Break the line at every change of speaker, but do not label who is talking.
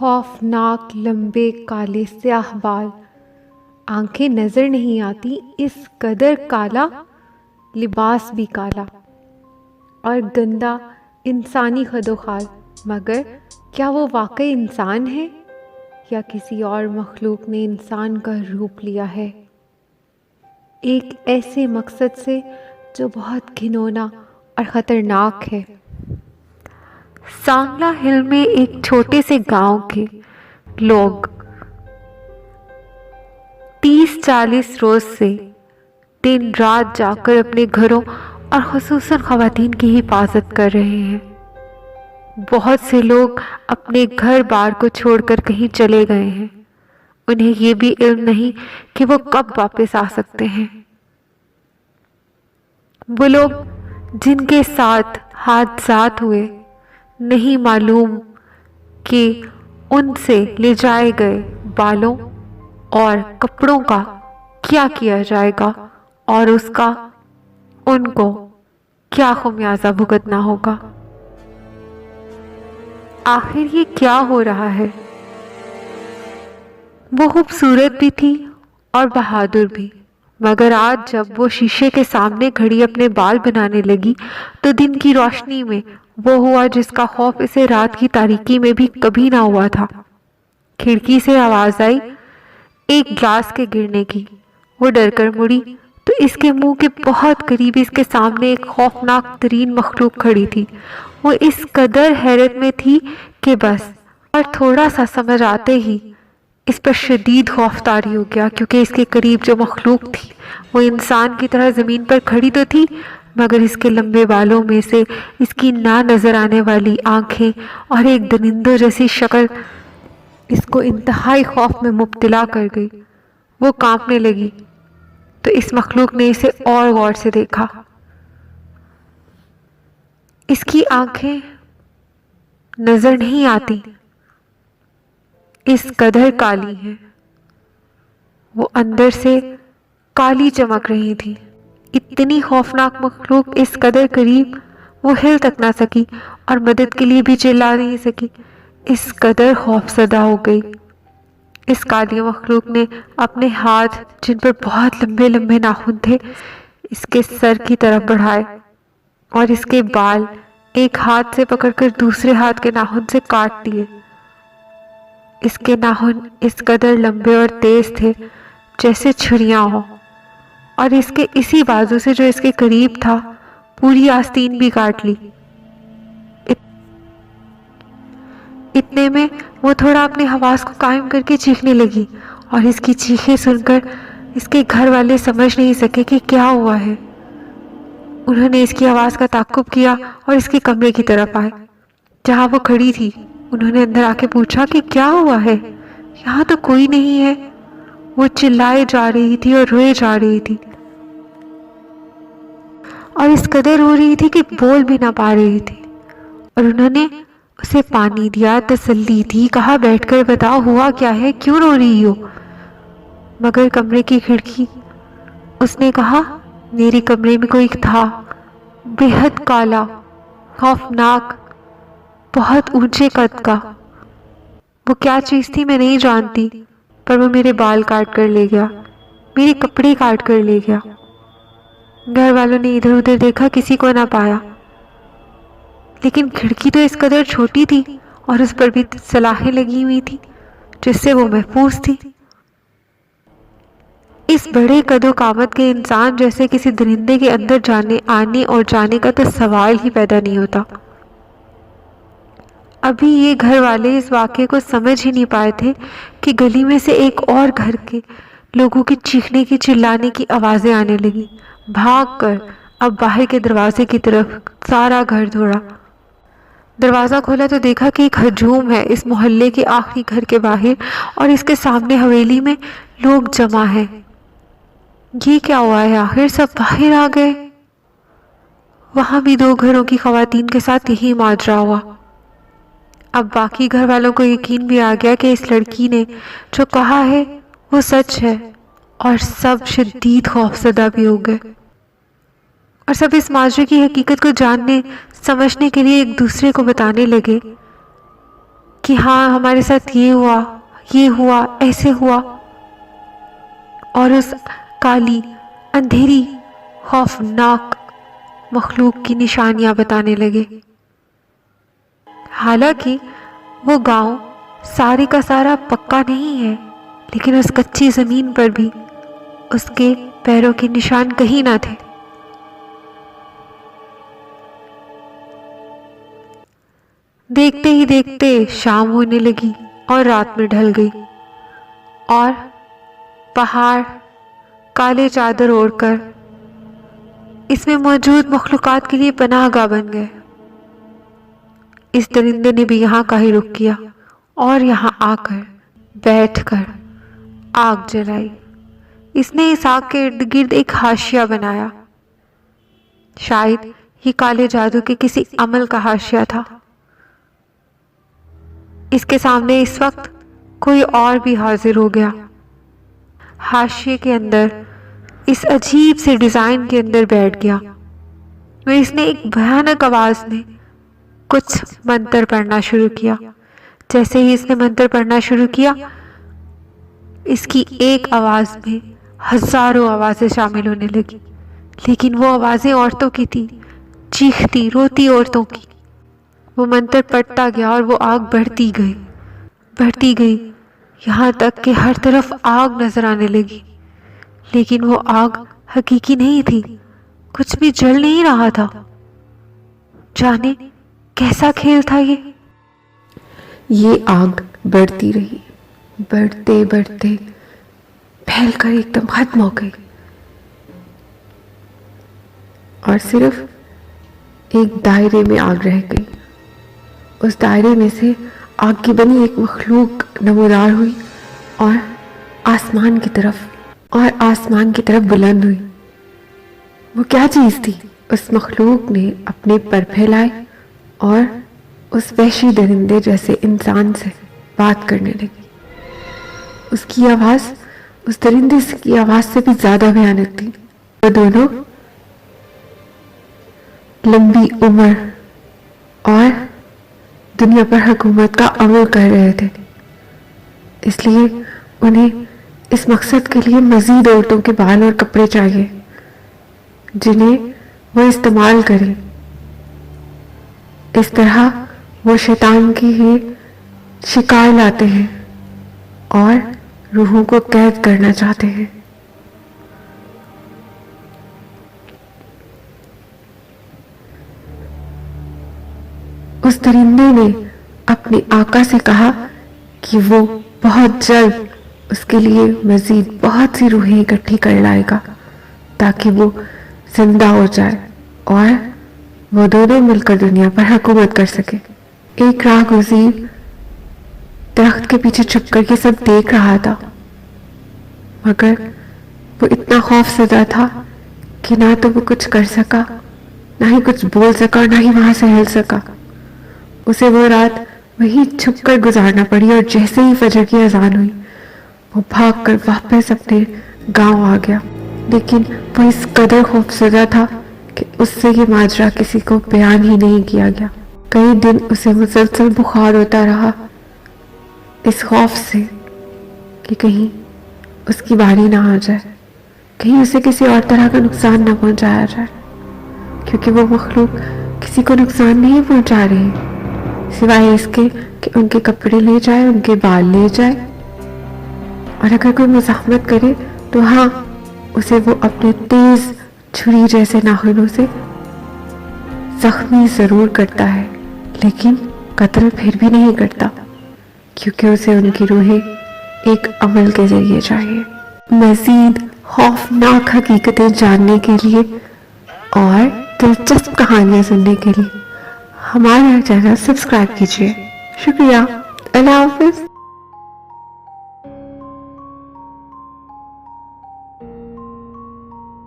خوفناک لمبے کالے سیاہ بال، آنکھیں نظر نہیں آتی، اس قدر کالا لباس بھی کالا اور گندا انسانی خد و خال۔ مگر کیا وہ واقعی انسان ہے یا کسی اور مخلوق نے انسان کا روپ لیا ہے، ایک ایسے مقصد سے جو بہت گھنونا اور خطرناک ہے؟ سانگلا ہل میں ایک چھوٹے سے گاؤں کے لوگ 30-40 روز سے دن رات جا کر اپنے گھروں اور خصوصاً خواتین کی حفاظت کر رہے ہیں۔ بہت سے لوگ اپنے گھر بار کو چھوڑ کر کہیں چلے گئے ہیں، انہیں یہ بھی علم نہیں کہ وہ کب واپس آ سکتے ہیں۔ وہ لوگ جن کے ساتھ حادثات ہوئے، نہیں معلوم کہ ان سے لے جائے گئے بالوں اور کپڑوں کا کیا کیا جائے گا اور اس کا ان کو کیا خمیازہ بھگتنا ہوگا۔ آخر یہ کیا ہو رہا ہے؟ وہ خوبصورت بھی تھی اور بہادر بھی، مگر آج جب وہ شیشے کے سامنے کھڑی اپنے بال بنانے لگی تو دن کی روشنی میں وہ ہوا جس کا خوف اسے رات کی تاریکی میں بھی کبھی نہ ہوا تھا۔ کھڑکی سے آواز آئی ایک گلاس کے گرنے کی۔ وہ ڈر کر مڑی تو اس کے منہ کے بہت قریب اس کے سامنے ایک خوفناک ترین مخلوق کھڑی تھی۔ وہ اس قدر حیرت میں تھی کہ بس اور تھوڑا سا سمجھ آتے ہی اس پر شدید خوف طاری ہو گیا، کیونکہ اس کے قریب جو مخلوق تھی وہ انسان کی طرح زمین پر کھڑی تو تھی، مگر اس کے لمبے بالوں میں سے اس کی نہ نظر آنے والی آنکھیں اور ایک درندوں جیسی شکل اس کو انتہائی خوف میں مبتلا کر گئی۔ وہ کانپنے لگی تو اس مخلوق نے اسے اور غور سے دیکھا۔ اس کی آنکھیں نظر نہیں آتی، اس قدر کالی ہیں، وہ اندر سے کالی چمک رہی تھی۔ اتنی خوفناک مخلوق اس قدر قریب، وہ ہل تک نہ سکی اور مدد کے لیے بھی چلا نہیں سکی، اس قدر خوف زدہ ہو گئی۔ اس کالی مخلوق نے اپنے ہاتھ، جن پر بہت لمبے لمبے ناخن تھے، اس کے سر کی طرف بڑھائے اور اس کے بال ایک ہاتھ سے پکڑ کر دوسرے ہاتھ کے ناخن سے کاٹ دیے۔ اس کے ناخن اس قدر لمبے اور تیز تھے جیسے چھریاں ہوں، اور اس کے اسی بازو سے جو اس کے قریب تھا پوری آستین بھی کاٹ لی۔ اتنے میں وہ تھوڑا اپنے حواس کو قائم کر کے چیخنے لگی، اور اس کی چیخیں سن کر اس کے گھر والے سمجھ نہیں سکے کہ کیا ہوا ہے۔ انہوں نے اس کی آواز کا تعقب کیا اور اس کے کمرے کی طرف آئے جہاں وہ کھڑی تھی۔ انہوں نے اندر آ کے پوچھا کہ کیا ہوا ہے، یہاں تو کوئی نہیں ہے۔ وہ چلائے جا رہی تھی اور روئے جا رہی تھی، اور اس قدر رو رہی تھی کہ بول بھی نہ پا رہی تھی۔ اور انہوں نے اسے پانی دیا، تسلی دی، کہا بیٹھ کر بتاؤ ہوا کیا ہے، کیوں رو رہی ہو؟ مگر کمرے کی کھڑکی، اس نے کہا میرے کمرے میں کوئی تھا، بے حد کالا، خوفناک، بہت اونچے قد کا۔ وہ کیا چیز تھی میں نہیں جانتی، پر وہ میرے بال کاٹ کر لے گیا، میرے کپڑے کاٹ کر لے گیا۔ گھر والوں نے ادھر ادھر دیکھا، کسی کو نہ پایا، لیکن کھڑکی تو اس قدر چھوٹی تھی اور اس پر بھی سلاخیں لگی ہوئی تھی جس سے وہ محفوظ تھی۔ اس بڑے قد و قامت کے انسان جیسے کسی درندے کے اندر آنے اور جانے کا تو سوال ہی پیدا نہیں ہوتا۔ ابھی یہ گھر والے اس واقعے کو سمجھ ہی نہیں پائے تھے کہ گلی میں سے ایک اور گھر کے لوگوں کی چیخنے کی چلانے کی آوازیں آنے لگی۔ بھاگ کر اب باہر کے دروازے کی طرف سارا گھر دوڑا۔ دروازہ کھولا تو دیکھا کہ ایک ہجوم ہے اس محلے کے آخری گھر کے باہر، اور اس کے سامنے حویلی میں لوگ جمع ہیں۔ یہ کیا ہوا ہے، آخر سب باہر آ گئے؟ وہاں بھی 2 گھروں کی خواتین کے ساتھ یہی ماجرا ہوا۔ اب باقی گھر والوں کو یقین بھی آ گیا کہ اس لڑکی نے جو کہا ہے وہ سچ ہے، اور سب شدید خوفزدہ بھی ہو گئے، اور سب اس ماجرے کی حقیقت کو جاننے سمجھنے کے لیے ایک دوسرے کو بتانے لگے کہ ہاں ہمارے ساتھ یہ ہوا ایسے ہوا، اور اس کالی اندھیری خوفناک مخلوق کی نشانیاں بتانے لگے۔ حالانکہ وہ گاؤں سارے کا سارا پکا نہیں ہے، لیکن اس کچی زمین پر بھی اس کے پیروں کے نشان کہیں نہ تھے۔ دیکھتے ہی دیکھتے شام ہونے لگی اور رات میں ڈھل گئی، اور پہاڑ کالے چادر اوڑھ کر اس میں موجود مخلوقات کے لیے پناہ گاہ بن گئے۔ اس درندے نے بھی یہاں کا ہی رخ کیا اور یہاں آ کر بیٹھ کر آگ جلائی۔ اس نے اس آگ کے ارد گرد ایک حاشیہ بنایا، شاید یہ کالے جادو کے کسی عمل کا حاشیہ تھا۔ اس کے سامنے اس وقت کوئی اور بھی حاضر ہو گیا۔ حاشیے کے اندر اس عجیب سے ڈیزائن کے اندر بیٹھ گیا، اور اس نے ایک بھیانک آواز میں کچھ منتر پڑھنا شروع کیا۔ جیسے ہی اس نے منتر پڑھنا شروع کیا، اس کی ایک آواز میں ہزاروں آوازیں شامل ہونے لگی، لیکن وہ آوازیں عورتوں کی تھی، چیختی روتی عورتوں کی۔ وہ منتر پڑھتا گیا اور وہ آگ بڑھتی گئی، یہاں تک کہ ہر طرف آگ نظر آنے لگی، لیکن وہ آگ حقیقی نہیں تھی، کچھ بھی جل نہیں رہا تھا۔ جانے کیسا کھیل تھا یہ آگ بڑھتی رہی، بڑھتے بڑھتے پھیل کر ایک دم ختم ہو گئی، اور صرف ایک دائرے میں آگ رہ گئی۔ اس دائرے میں سے آگ کی بنی ایک مخلوق نمودار ہوئی اور آسمان کی طرف بلند ہوئی۔ وہ کیا چیز تھی؟ اس مخلوق نے اپنے پر پھیلائے اور اس وحشی درندے جیسے انسان سے بات کرنے لگی۔ اس کی آواز اس درندے کی آواز سے بھی زیادہ بھیانک تھی۔ وہ دونوں لمبی عمر اور دنیا پر حکومت کا عمل کر رہے تھے، اس لیے انہیں اس مقصد کے لیے مزید عورتوں کے بال اور کپڑے چاہیے جنہیں وہ استعمال کریں۔ اس طرح وہ شیطان کی ہی شکار لاتے ہیں اور روحوں کو قید کرنا چاہتے ہیں۔ اس درندے نے اپنے آقا سے کہا کہ وہ بہت جلد اس کے لیے مزید بہت سی روحیں اکٹھی کر لائے گا تاکہ وہ زندہ ہو جائے اور وہ دونوں مل کر دنیا پر حکومت کر سکے۔ ایک راہ گزیر درخت کے پیچھے چھپ کر یہ سب دیکھ رہا تھا، مگر وہ اتنا خوف زدہ تھا کہ نہ تو وہ کچھ کر سکا، نہ ہی کچھ بول سکا، نہ ہی وہاں سے ہل سکا۔ اسے وہ رات وہیں چھپ کر گزارنا پڑی، اور جیسے ہی فجر کی اذان ہوئی وہ بھاگ کر واپس اپنے گاؤں آ گیا۔ لیکن وہ اس قدر خوفزدہ تھا کہ اس سے یہ ماجرا کسی کو بیان ہی نہیں کیا گیا۔ کئی دن اسے مسلسل بخار ہوتا رہا، اس خوف سے کہ کہیں اس کی باری نہ آ جائے، کہیں اسے کسی اور طرح کا نقصان نہ پہنچایا جائے، کیونکہ وہ مخلوق کسی کو نقصان نہیں پہنچا رہی سوائے اس کے کہ ان کے کپڑے لے جائے، ان کے بال لے جائے، اور اگر کوئی مزاحمت کرے تو ہاں اسے وہ اپنے تیز چھری جیسے ناخنوں سے زخمی ضرور کرتا ہے، لیکن قتل پھر بھی نہیں کرتا، کیونکہ اسے ان کی روحیں ایک عمل کے ذریعے چاہیے۔ مزید خوفناک حقیقتیں جاننے کے لیے اور دلچسپ کہانیاں سننے کے لیے ہمارا چینل سبسکرائب کیجیے۔ شکریہ۔ اللہ حافظ۔